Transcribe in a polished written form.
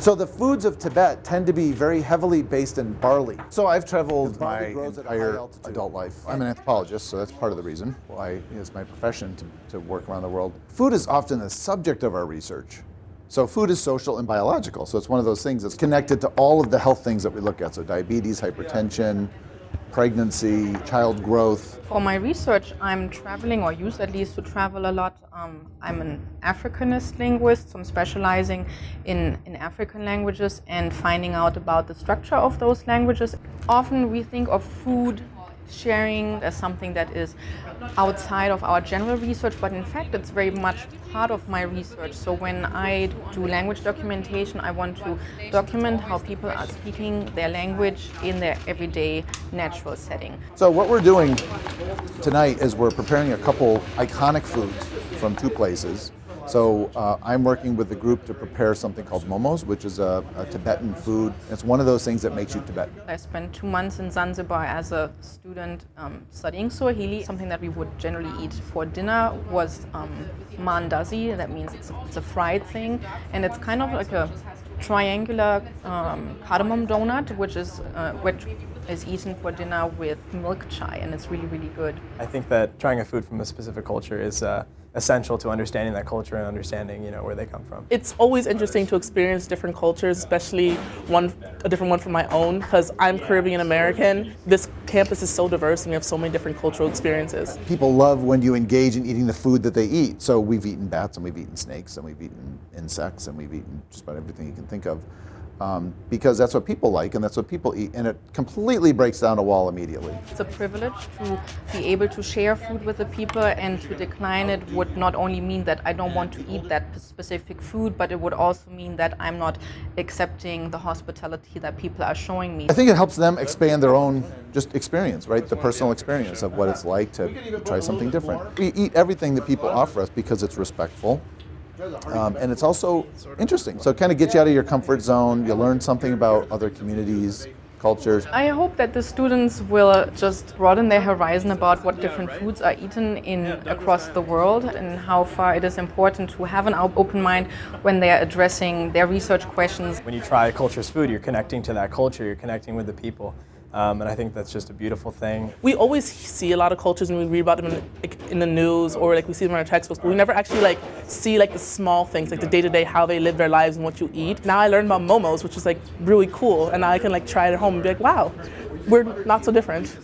So the foods of Tibet tend to be very heavily based in barley. So I've traveled my entire adult life. I'm an anthropologist, so that's part of the reason why it's my profession to work around the world. Food is often the subject of our research. So food is social and biological. So it's one of those things that's connected to all of the health things that we look at. So diabetes, hypertension, pregnancy, child growth. For my research, I'm traveling, or used at least to travel a lot. I'm an Africanist linguist, so I'm specializing in African languages and finding out about the structure of those languages. Often we think of food sharing as something that is outside of our general research, but in fact it's very much part of my research. So when I do language documentation, I want to document how people are speaking their language in their everyday natural setting. So what we're doing tonight is we're preparing a couple iconic foods from two places. So I'm working with the group to prepare something called momos, which is a Tibetan food. It's one of those things that makes you Tibetan. I spent 2 months in Zanzibar as a student studying Swahili. Something that we would generally eat for dinner was mandazi. That means it's a fried thing, and it's kind of like a triangular cardamom donut, which is eaten for dinner with milk chai, and it's really, really good. I think that trying a food from a specific culture is essential to understanding that culture and understanding, where they come from. It's always interesting to experience different cultures, especially a different one from my own, because I'm Caribbean American. This campus is so diverse and we have so many different cultural experiences. People love when you engage in eating the food that they eat. So we've eaten bats and we've eaten snakes and we've eaten insects and we've eaten just about everything you can think of. Because that's what people like and that's what people eat, and it completely breaks down a wall immediately. It's a privilege to be able to share food with the people, and to decline it would not only mean that I don't want to eat that specific food, but it would also mean that I'm not accepting the hospitality that people are showing me. I think it helps them expand their own just experience, right? The personal experience of what it's like to try something different. We eat everything that people offer us because it's respectful. And it's also interesting. So it kind of gets you out of your comfort zone. You learn something about other communities, cultures. I hope that the students will just broaden their horizon about what different foods are eaten across the world, and how far it is important to have an open mind when they are addressing their research questions. When you try a culture's food, you're connecting to that culture, you're connecting with the people. And I think that's just a beautiful thing. We always see a lot of cultures and we read about them in the news, or we see them in our textbooks, but we never actually see the small things, like the day-to-day, how they live their lives and what you eat. Now I learned about momos, which is really cool, and now I can try it at home and be like, wow, we're not so different.